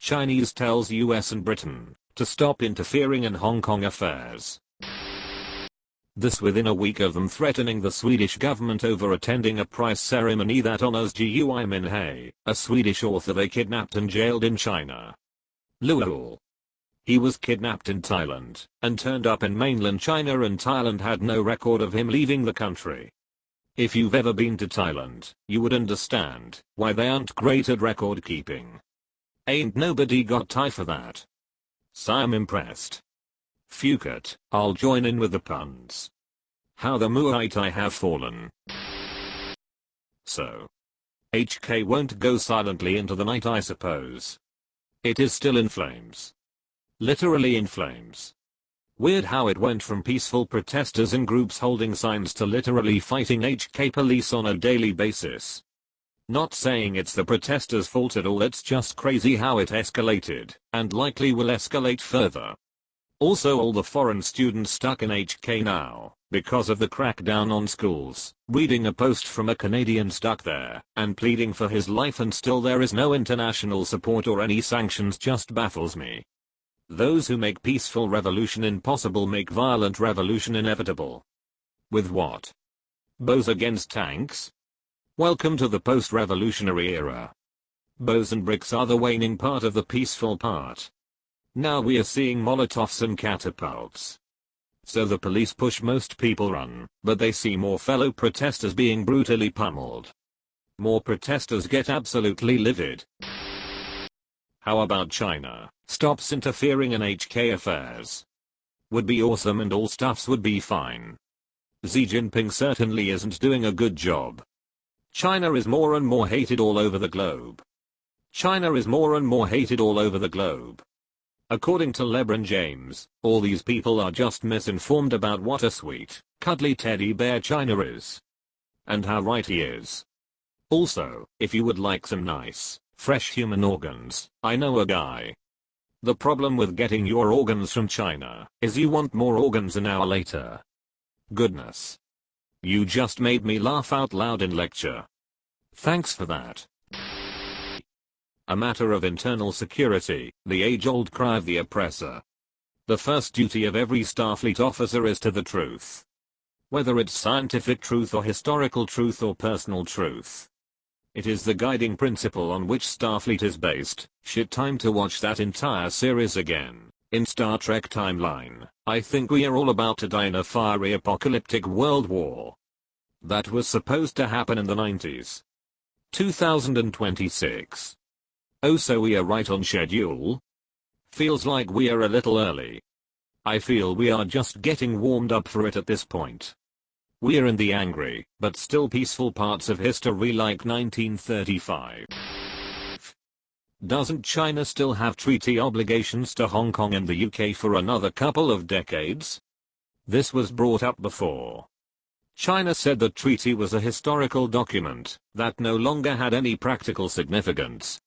Chinese tells US and Britain to stop interfering in Hong Kong affairs. This within a week of them threatening the Swedish government over attending a prize ceremony that honors Gui Minhai, a Swedish author they kidnapped and jailed in China. Lol. He was kidnapped in Thailand and turned up in mainland China, and Thailand had no record of him leaving the country. If you've ever been to Thailand, you would understand why they aren't great at record keeping. Ain't nobody got time for that. So I'm impressed. Phuket, I'll join in with the puns. How the Muay Thai have fallen. So. HK won't go silently into the night, I suppose. It is still in flames. Literally in flames. Weird how it went from peaceful protesters in groups holding signs to literally fighting HK police on a daily basis. Not saying it's the protesters' fault at all, it's just crazy how it escalated, and likely will escalate further. Also, all the foreign students stuck in HK now, because of the crackdown on schools, reading a post from a Canadian stuck there, and pleading for his life, and still there is no international support or any sanctions, just baffles me. Those who make peaceful revolution impossible make violent revolution inevitable. With what? Bows against tanks? Welcome to the post-revolutionary era. Bows and bricks are the waning part of the peaceful part. Now we are seeing Molotovs and catapults. So the police push, most people run, but they see more fellow protesters being brutally pummeled. More protesters get absolutely livid. How about China stops interfering in HK affairs? Would be awesome and all stuffs would be fine. Xi Jinping certainly isn't doing a good job. China is more and more hated all over the globe. China is more and more hated all over the globe. According to LeBron James, all these people are just misinformed about what a sweet, cuddly teddy bear China is. And how right he is. Also, if you would like some nice, fresh human organs, I know a guy. The problem with getting your organs from China is you want more organs an hour later. Goodness. You just made me laugh out loud in lecture. Thanks for that. A matter of internal security, the age-old cry of the oppressor. The first duty of every Starfleet officer is to the truth. Whether it's scientific truth or historical truth or personal truth. It is the guiding principle on which Starfleet is based. Shit, time to watch that entire series again. In Star Trek timeline, I think we are all about to die in a fiery apocalyptic world war. That was supposed to happen in the 90s. 2026. Oh, so we are right on schedule? Feels like we are a little early. I feel we are just getting warmed up for it at this point. We are in the angry, but still peaceful parts of history like 1935. Doesn't China still have treaty obligations to Hong Kong and the UK for another couple of decades? This was brought up before. China said the treaty was a historical document that no longer had any practical significance.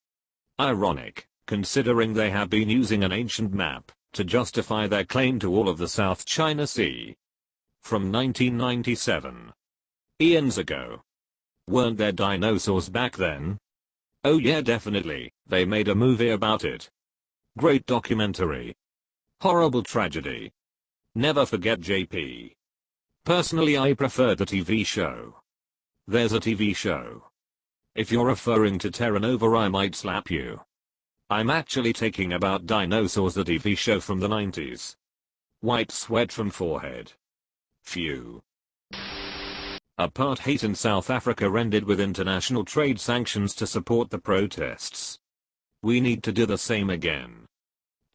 Ironic, considering they have been using an ancient map to justify their claim to all of the South China Sea. From 1997. Eons ago. Weren't there dinosaurs back then? Oh yeah, definitely, they made a movie about it. Great documentary. Horrible tragedy. Never forget JP. Personally, I prefer the TV show. There's a TV show. If you're referring to Terra Nova, I might slap you. I'm actually taking about dinosaurs, the TV show from the 90s. White sweat from forehead. Phew. Apartheid in South Africa ended with international trade sanctions to support the protests. We need to do the same again.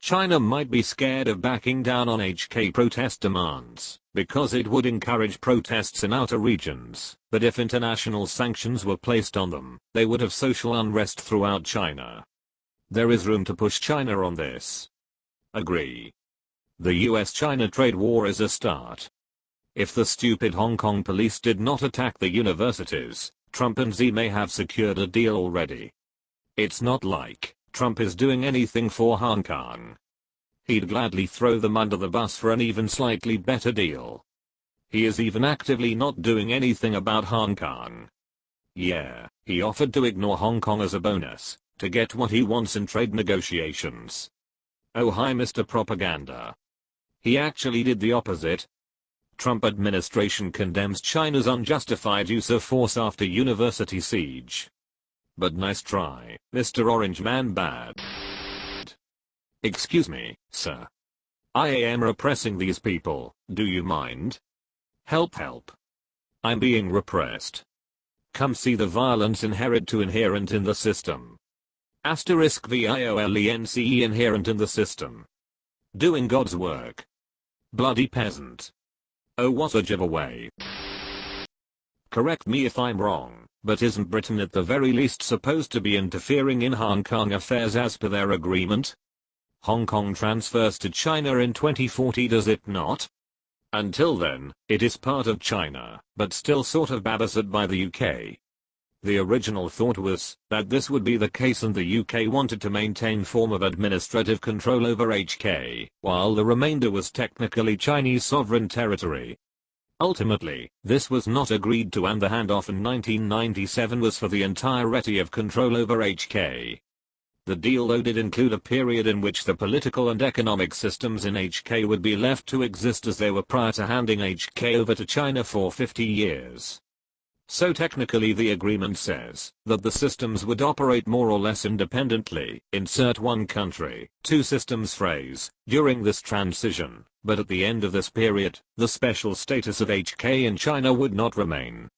China might be scared of backing down on HK protest demands, because it would encourage protests in outer regions, but if international sanctions were placed on them, they would have social unrest throughout China. There is room to push China on this. Agree. The US-China trade war is a start. If the stupid Hong Kong police did not attack the universities, Trump and Xi may have secured a deal already. It's not like Trump is doing anything for Hong Kong. He'd gladly throw them under the bus for an even slightly better deal. He is even actively not doing anything about Hong Kong. Yeah, he offered to ignore Hong Kong as a bonus, to get what he wants in trade negotiations. Oh hi Mr. Propaganda. He actually did the opposite. Trump administration condemns China's unjustified use of force after university siege. But nice try, Mr. Orange Man Bad. Excuse me, sir. I am repressing these people, do you mind? Help. I'm being repressed. Come see the violence inherent in the system. Asterisk violence inherent in the system. Doing God's work. Bloody peasant. Oh what a giveaway. Correct me if I'm wrong, but isn't Britain at the very least supposed to be interfering in Hong Kong affairs as per their agreement? Hong Kong transfers to China in 2040, does it not? Until then, it is part of China, but still sort of babysat by the UK. The original thought was that this would be the case and the UK wanted to maintain form of administrative control over HK, while the remainder was technically Chinese sovereign territory. Ultimately, this was not agreed to and the handoff in 1997 was for the entirety of control over HK. The deal though did include a period in which the political and economic systems in HK would be left to exist as they were prior to handing HK over to China for 50 years. So technically the agreement says that the systems would operate more or less independently, insert one country, two systems phrase, during this transition, but at the end of this period, the special status of HK in China would not remain.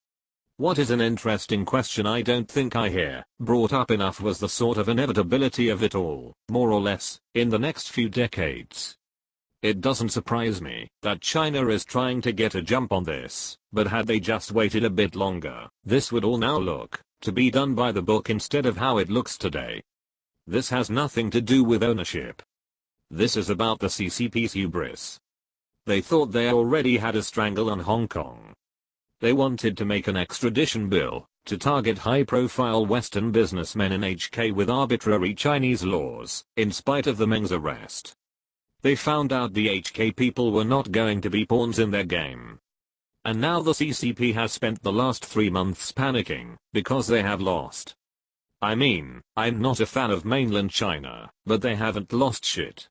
What is an interesting question I don't think I hear brought up enough was the sort of inevitability of it all, more or less, in the next few decades. It doesn't surprise me that China is trying to get a jump on this, but had they just waited a bit longer, this would all now look to be done by the book instead of how it looks today. This has nothing to do with ownership. This is about the CCP's hubris. They thought they already had a strangle on Hong Kong. They wanted to make an extradition bill to target high-profile Western businessmen in HK with arbitrary Chinese laws, in spite of the Meng's arrest. They found out the HK people were not going to be pawns in their game. And now the CCP has spent the last 3 months panicking because they have lost. I mean, I'm not a fan of mainland China, but they haven't lost shit.